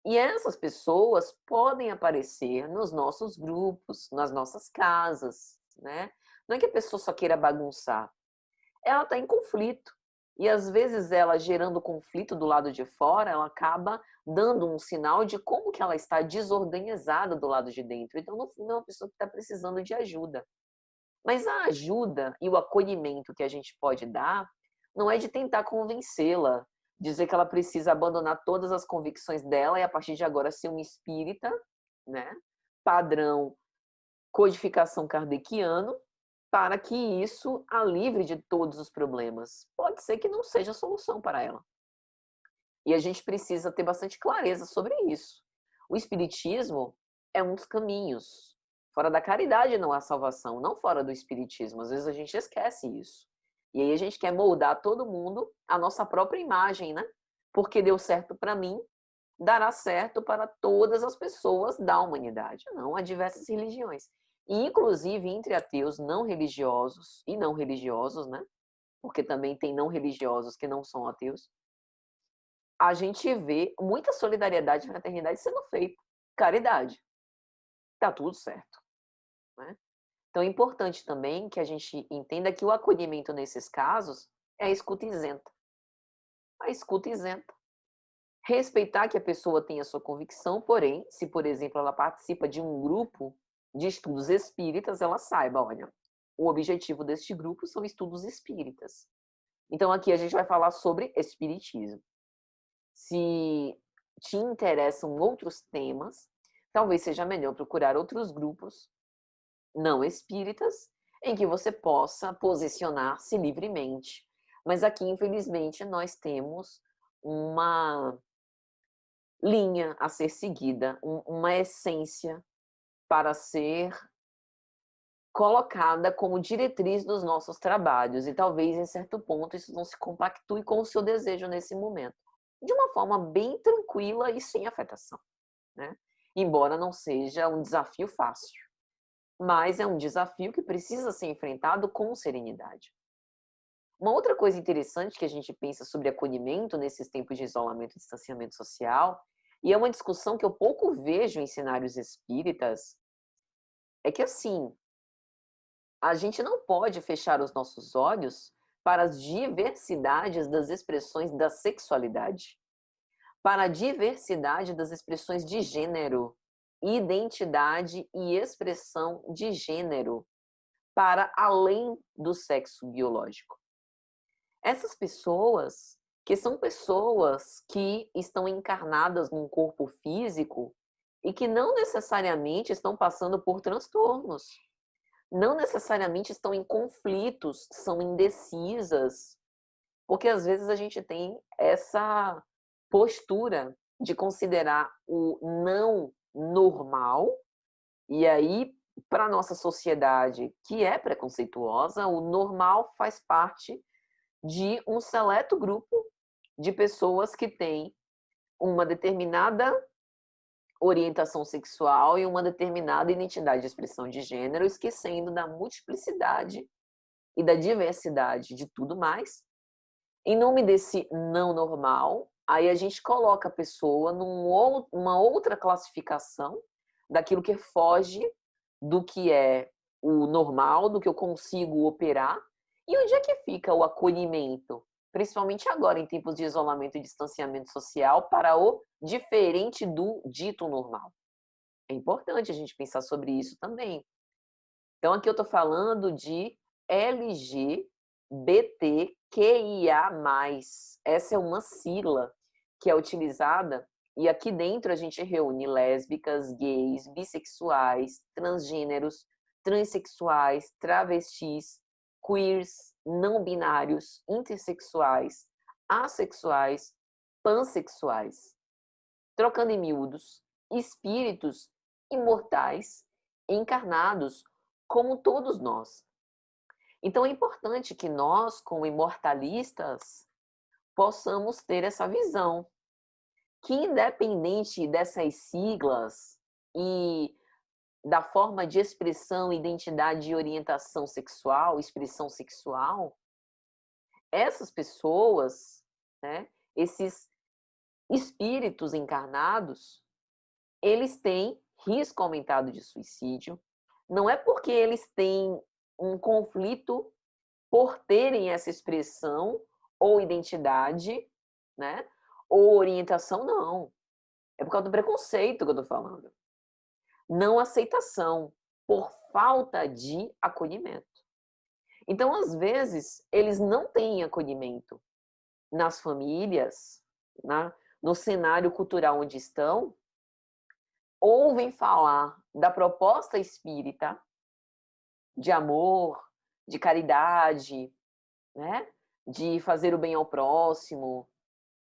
E essas pessoas podem aparecer nos nossos grupos, nas nossas casas, né? Não é que a pessoa só queira bagunçar, ela está em conflito. E às vezes ela gerando conflito do lado de fora, ela acaba dando um sinal de como que ela está desorganizada do lado de dentro. Então, no fundo, é uma pessoa que está precisando de ajuda. Mas a ajuda e o acolhimento que a gente pode dar não é de tentar convencê-la, dizer que ela precisa abandonar todas as convicções dela e a partir de agora ser uma espírita, né? Padrão codificação kardeciano, para que isso a livre de todos os problemas. Pode ser que não seja a solução para ela. E a gente precisa ter bastante clareza sobre isso. O espiritismo é um dos caminhos. Fora da caridade não há salvação, não fora do espiritismo. Às vezes a gente esquece isso. E aí a gente quer moldar todo mundo à nossa própria imagem, né? Porque deu certo para mim, dará certo para todas as pessoas da humanidade. Não, há diversas religiões. E, inclusive, entre ateus não religiosos e não religiosos, né? Porque também tem não religiosos que não são ateus, a gente vê muita solidariedade e fraternidade sendo feita. Caridade. Tá tudo certo. Né? Então é importante também que a gente entenda que o acolhimento nesses casos é a escuta isenta. A escuta isenta. Respeitar que a pessoa tenha a sua convicção, porém, se, por exemplo, ela participa de um grupo de estudos espíritas, ela saiba, olha, o objetivo deste grupo são estudos espíritas. Então, aqui a gente vai falar sobre espiritismo. Se te interessam outros temas, talvez seja melhor procurar outros grupos não espíritas em que você possa posicionar-se livremente. Mas aqui, infelizmente, nós temos uma linha a ser seguida, uma essência para ser colocada como diretriz dos nossos trabalhos. E talvez, em certo ponto, isso não se compactue com o seu desejo nesse momento. De uma forma bem tranquila e sem afetação. Né? Embora não seja um desafio fácil. Mas é um desafio que precisa ser enfrentado com serenidade. Uma outra coisa interessante que a gente pensa sobre acolhimento nesses tempos de isolamento e distanciamento social, e é uma discussão que eu pouco vejo em cenários espíritas, é que assim, a gente não pode fechar os nossos olhos para as diversidades das expressões da sexualidade, para a diversidade das expressões de gênero, identidade e expressão de gênero, para além do sexo biológico. Essas pessoas, que são pessoas que estão encarnadas num corpo físico e que não necessariamente estão passando por transtornos, não necessariamente estão em conflitos, são indecisas, porque às vezes a gente tem essa postura de considerar o não normal E aí, para a nossa sociedade, que é preconceituosa, o normal faz parte de um seleto grupo de pessoas que têm uma determinada orientação sexual e uma determinada identidade de expressão de gênero, esquecendo da multiplicidade e da diversidade de tudo mais. Em nome desse não normal, aí a gente coloca a pessoa numa outra classificação daquilo que foge do que é o normal, do que eu consigo operar. E onde é que fica o acolhimento? Principalmente agora, em tempos de isolamento e distanciamento social, para o diferente do dito normal. É importante a gente pensar sobre isso também. Então, aqui eu estou falando de LGBTQIA+. Essa é uma sigla que é utilizada, e aqui dentro a gente reúne lésbicas, gays, bissexuais, transgêneros, transexuais, travestis, queers, não binários, intersexuais, assexuais, pansexuais. Trocando em miúdos, espíritos imortais, encarnados, como todos nós. Então é importante que nós, como imortalistas, possamos ter essa visão, que independente dessas siglas e da forma de expressão, identidade e orientação sexual, expressão sexual, essas pessoas, né, esses espíritos encarnados, eles têm risco aumentado de suicídio. Não é porque eles têm um conflito por terem essa expressão ou identidade, né? Ou orientação, não. É por causa do preconceito que eu tô falando. Não aceitação, por falta de acolhimento. Então, às vezes, eles não têm acolhimento nas famílias, no cenário cultural onde estão, ouvem falar da proposta espírita de amor, de caridade, né? De fazer o bem ao próximo,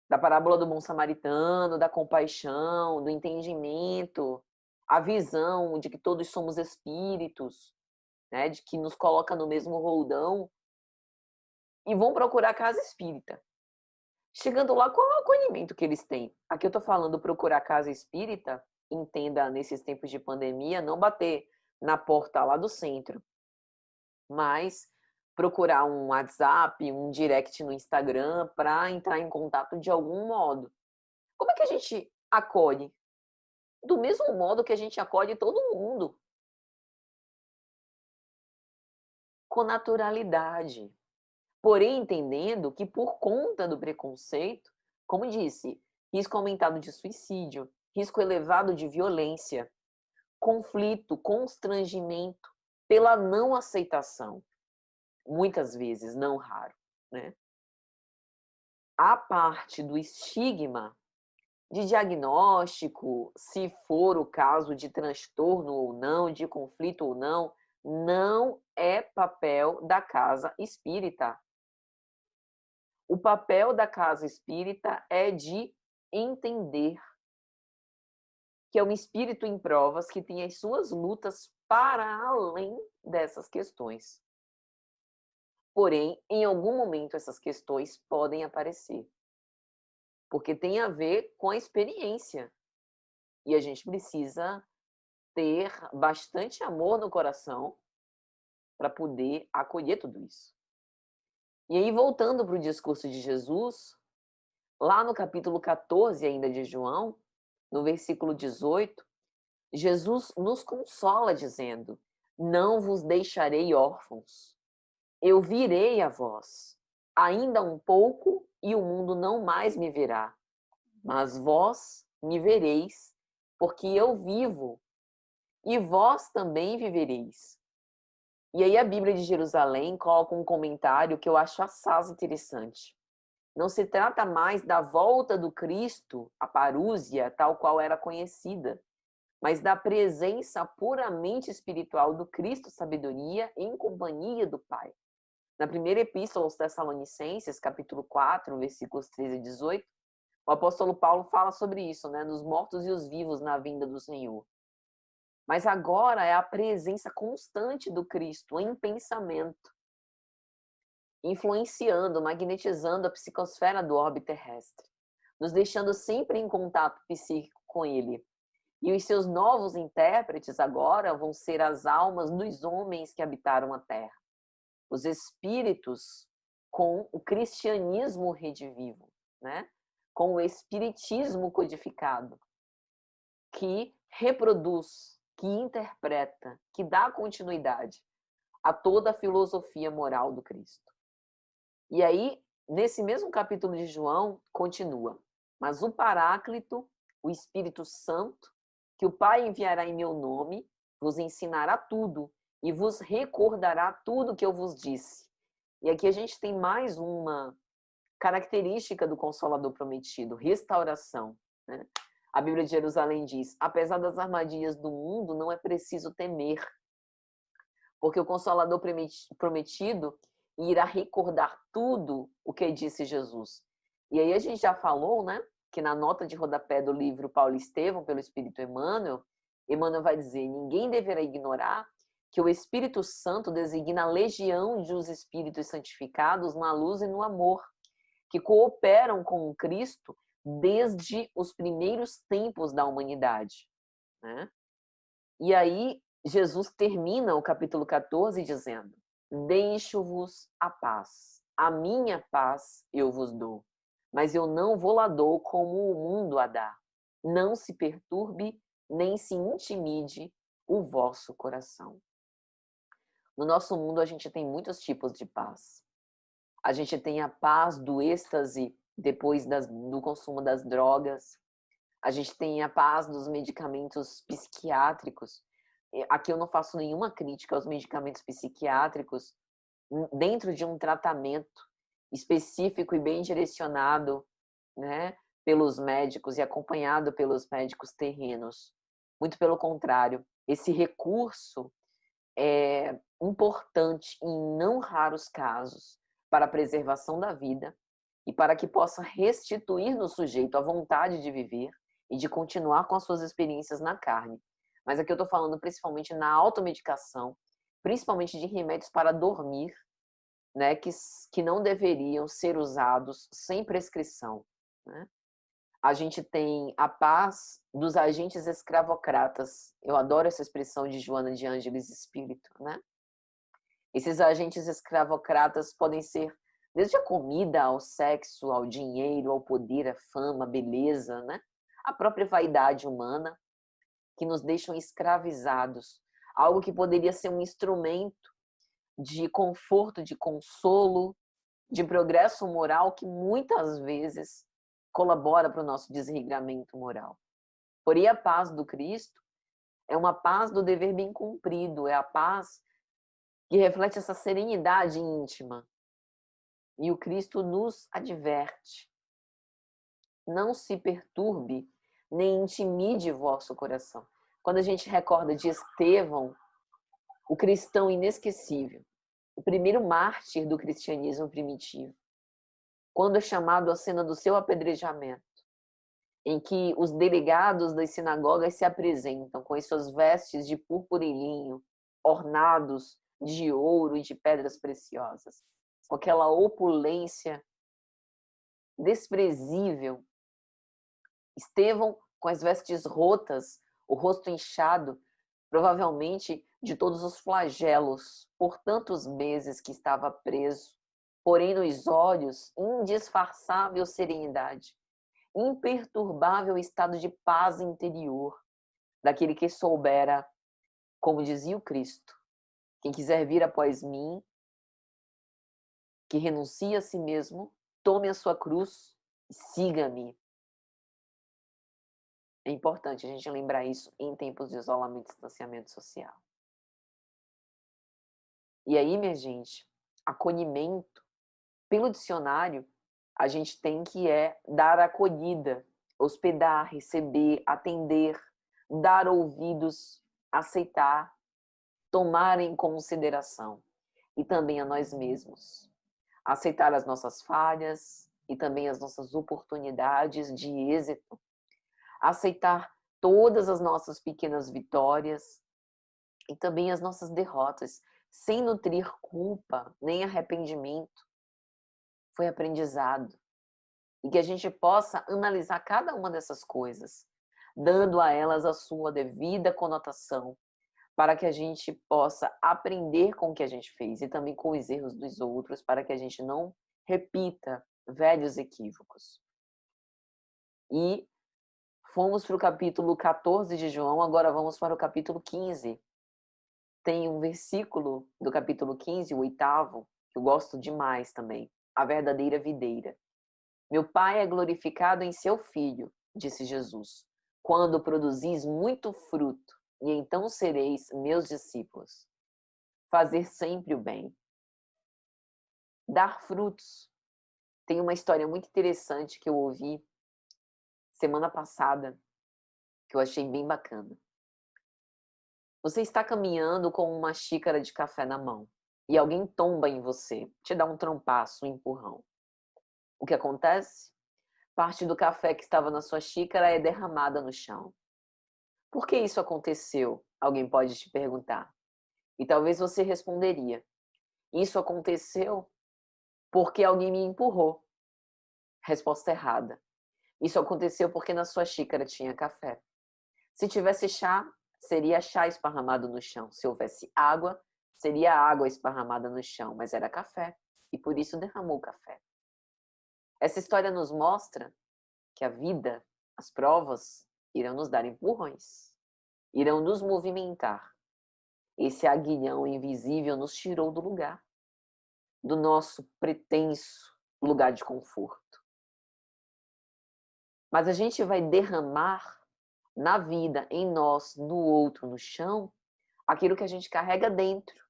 da parábola do bom samaritano, da compaixão, do entendimento, a visão de que todos somos espíritos, né? De que nos coloca no mesmo roldão, e vão procurar a casa espírita. Chegando lá, qual é o acolhimento que eles têm? Aqui eu estou falando procurar casa espírita, entenda, nesses tempos de pandemia, não bater na porta lá do centro, mas procurar um WhatsApp, um direct no Instagram para entrar em contato de algum modo. Como é que a gente acolhe? Do mesmo modo que a gente acolhe todo mundo, com naturalidade. Porém, entendendo que por conta do preconceito, como disse, risco aumentado de suicídio, risco elevado de violência, conflito, constrangimento pela não aceitação, muitas vezes, não raro, né? A parte do estigma de diagnóstico, se for o caso de transtorno ou não, de conflito ou não, não é papel da casa espírita. O papel da casa espírita é de entender que é um espírito em provas que tem as suas lutas para além dessas questões. Porém, em algum momento essas questões podem aparecer, porque tem a ver com a experiência. E a gente precisa ter bastante amor no coração para poder acolher tudo isso. E aí, voltando para o discurso de Jesus, lá no capítulo 14 ainda de João, no versículo 18, Jesus nos consola dizendo: não vos deixarei órfãos, eu virei a vós. Ainda um pouco e o mundo não mais me verá, mas vós me vereis, porque eu vivo, e vós também vivereis. E aí a Bíblia de Jerusalém coloca um comentário que eu acho assaz interessante. Não se trata mais da volta do Cristo, a parúzia, tal qual era conhecida, mas da presença puramente espiritual do Cristo sabedoria em companhia do Pai. Na primeira epístola aos Tessalonicenses, capítulo 4, versículos 13 e 18, o apóstolo Paulo fala sobre isso, né? Nos mortos e os vivos na vinda do Senhor. Mas agora é a presença constante do Cristo em pensamento, influenciando, magnetizando a psicosfera do orbe terrestre, nos deixando sempre em contato psíquico com ele. E os seus novos intérpretes agora vão ser as almas dos homens que habitaram a terra, os espíritos com o cristianismo redivivo, né? Com o espiritismo codificado, que reproduz, que interpreta, que dá continuidade a toda a filosofia moral do Cristo. E aí, nesse mesmo capítulo de João, continua: mas o Paráclito, o Espírito Santo, que o Pai enviará em meu nome, vos ensinará tudo e vos recordará tudo que eu vos disse. E aqui a gente tem mais uma característica do Consolador prometido: restauração, né? A Bíblia de Jerusalém diz: apesar das armadilhas do mundo, não é preciso temer, porque o Consolador prometido irá recordar tudo o que disse Jesus. E aí a gente já falou, né, que na nota de rodapé do livro Paulo e Estevão, pelo Espírito Emmanuel, Emmanuel vai dizer: ninguém deverá ignorar que o Espírito Santo designa a legião de os espíritos santificados na luz e no amor, que cooperam com o Cristo desde os primeiros tempos da humanidade, né? E aí Jesus termina o capítulo 14 dizendo: deixo-vos a paz, a minha paz eu vos dou, mas eu não vou lá dou como o mundo a dá. Não se perturbe, nem se intimide o vosso coração. No nosso mundo a gente tem muitos tipos de paz. A gente tem a paz do êxtase depois do consumo das drogas. A gente tem a paz dos medicamentos psiquiátricos. Aqui eu não faço nenhuma crítica aos medicamentos psiquiátricos dentro de um tratamento específico e bem direcionado, né, pelos médicos e acompanhado pelos médicos terrenos. Muito pelo contrário, esse recurso é importante em não raros casos para a preservação da vida e para que possa restituir no sujeito a vontade de viver e de continuar com as suas experiências na carne. Mas aqui eu estou falando principalmente na automedicação, principalmente de remédios para dormir, né, que não deveriam ser usados sem prescrição, né? A gente tem a paz dos agentes escravocratas. Eu adoro essa expressão de Joana de Ângeles Espírito, né? Esses agentes escravocratas podem ser desde a comida, ao sexo, ao dinheiro, ao poder, à fama, à beleza, né? A própria vaidade humana, que nos deixam escravizados. Algo que poderia ser um instrumento de conforto, de consolo, de progresso moral, que muitas vezes colabora para o nosso desregramento moral. Porém, a paz do Cristo é uma paz do dever bem cumprido, é a paz que reflete essa serenidade íntima. E o Cristo nos adverte: não se perturbe, nem intimide vosso coração. Quando a gente recorda de Estevão, o cristão inesquecível, o primeiro mártir do cristianismo primitivo, quando é chamado à cena do seu apedrejamento, em que os delegados das sinagogas se apresentam com as suas vestes de púrpura e linho, ornados de ouro e de pedras preciosas, com aquela opulência desprezível. Estevão com as vestes rotas, o rosto inchado, provavelmente de todos os flagelos por tantos meses que estava preso, porém nos olhos indisfarçável serenidade, imperturbável estado de paz interior, daquele que soubera, como dizia o Cristo: quem quiser vir após mim, que renuncie a si mesmo, tome a sua cruz e siga-me. É importante a gente lembrar isso em tempos de isolamento e distanciamento social. E aí, minha gente, acolhimento, pelo dicionário, a gente tem que dar acolhida, hospedar, receber, atender, dar ouvidos, aceitar, tomar em consideração. E também a nós mesmos. Aceitar as nossas falhas e também as nossas oportunidades de êxito. Aceitar todas as nossas pequenas vitórias e também as nossas derrotas, sem nutrir culpa nem arrependimento. Foi aprendizado. E que a gente possa analisar cada uma dessas coisas, dando a elas a sua devida conotação, para que a gente possa aprender com o que a gente fez e também com os erros dos outros, para que a gente não repita velhos equívocos. E fomos para o capítulo 14 de João, agora vamos para o capítulo 15. Tem um versículo do capítulo 15, o 8º, que eu gosto demais também, a verdadeira videira. Meu Pai é glorificado em seu Filho, disse Jesus, quando produzis muito fruto, e então sereis meus discípulos. Fazer sempre o bem. Dar frutos. Tem uma história muito interessante que eu ouvi semana passada, que eu achei bem bacana. Você está caminhando com uma xícara de café na mão, e alguém tomba em você, te dá um trompaço, um empurrão. O que acontece? Parte do café que estava na sua xícara é derramada no chão. Por que isso aconteceu? Alguém pode te perguntar. E talvez você responderia: isso aconteceu porque alguém me empurrou. Resposta errada. Isso aconteceu porque na sua xícara tinha café. Se tivesse chá, seria chá esparramado no chão. Se houvesse água, seria água esparramada no chão, mas era café. E por isso derramou o café. Essa história nos mostra que a vida, as provas, irão nos dar empurrões, irão nos movimentar. Esse aguilhão invisível nos tirou do lugar, do nosso pretenso lugar de conforto. Mas a gente vai derramar na vida, em nós, no outro, no chão, aquilo que a gente carrega dentro.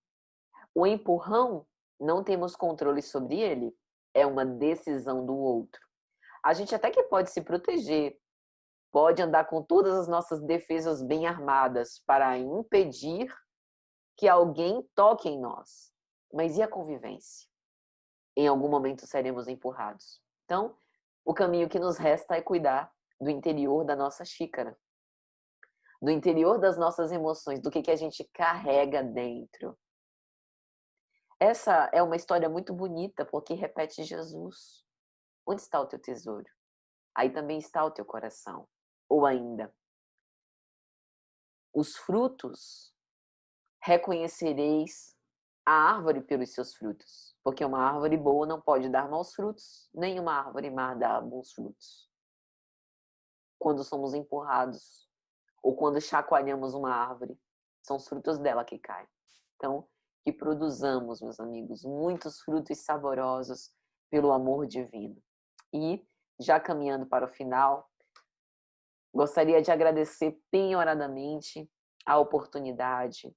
O empurrão, não temos controle sobre ele, é uma decisão do outro. A gente até que pode se proteger, pode andar com todas as nossas defesas bem armadas para impedir que alguém toque em nós. Mas e a convivência? Em algum momento seremos empurrados. Então, o caminho que nos resta é cuidar do interior da nossa xícara, do interior das nossas emoções, do que a gente carrega dentro. Essa é uma história muito bonita porque repete Jesus. Onde está o teu tesouro? Aí também está o teu coração. Ou ainda, os frutos reconhecereis a árvore pelos seus frutos, porque uma árvore boa não pode dar maus frutos, nem uma árvore má dá bons frutos. Quando somos empurrados ou quando chacoalhamos uma árvore, são os frutos dela que caem. Então, que produzamos, meus amigos, muitos frutos saborosos pelo amor divino. E, já caminhando para o final, gostaria de agradecer penhoradamente a oportunidade.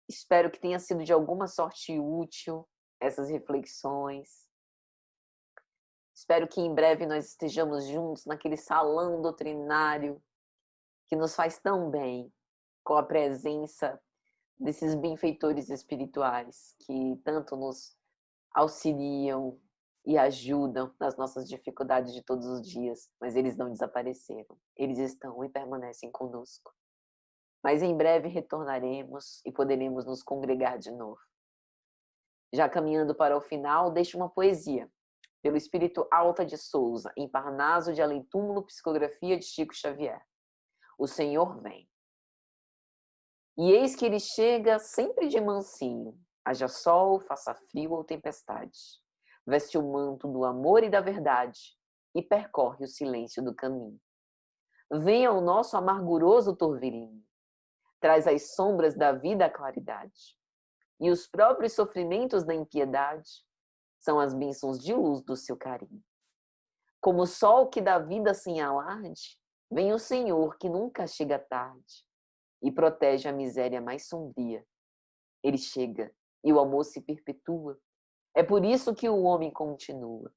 Espero que tenha sido de alguma sorte útil essas reflexões. Espero que em breve nós estejamos juntos naquele salão doutrinário que nos faz tão bem, com a presença desses benfeitores espirituais que tanto nos auxiliam e ajudam nas nossas dificuldades de todos os dias, mas eles não desapareceram. Eles estão e permanecem conosco. Mas em breve retornaremos e poderemos nos congregar de novo. Já caminhando para o final, deixo uma poesia, pelo espírito Alta de Souza, em Parnaso de Além-Túmulo, psicografia de Chico Xavier. O Senhor vem. E eis que ele chega sempre de mansinho, haja sol, faça frio ou tempestade. Veste o manto do amor e da verdade e percorre o silêncio do caminho. Vem ao nosso amarguroso turvelinho, traz as sombras da vida a claridade. E os próprios sofrimentos da impiedade são as bênçãos de luz do seu carinho. Como o sol que dá vida sem alarde, vem o Senhor que nunca chega tarde e protege a miséria mais sombria. Ele chega e o amor se perpetua. É por isso que o homem continua,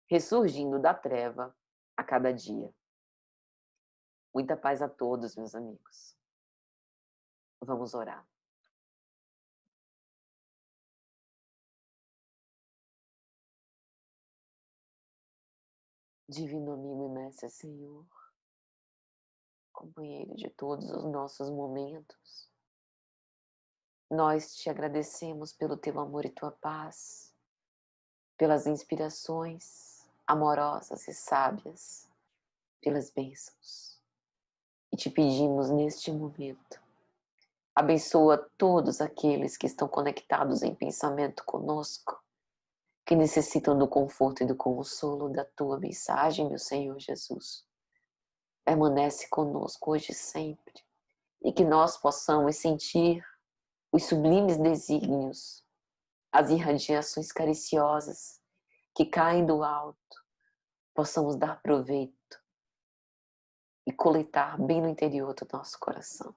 ressurgindo da treva a cada dia. Muita paz a todos, meus amigos. Vamos orar. Divino amigo e mestre Senhor, companheiro de todos os nossos momentos. Nós te agradecemos pelo teu amor e tua paz, pelas inspirações amorosas e sábias, pelas bênçãos. E te pedimos neste momento, abençoa todos aqueles que estão conectados em pensamento conosco, que necessitam do conforto e do consolo da tua mensagem, meu Senhor Jesus. Permanece conosco hoje e sempre, e que nós possamos sentir os sublimes desígnios, as irradiações cariciosas que caem do alto, possamos dar proveito e coletar bem no interior do nosso coração.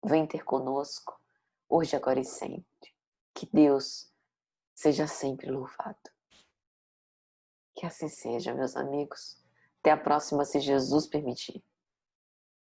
Vem ter conosco, hoje, agora e sempre. Que Deus seja sempre louvado. Que assim seja, meus amigos. Até a próxima, se Jesus permitir.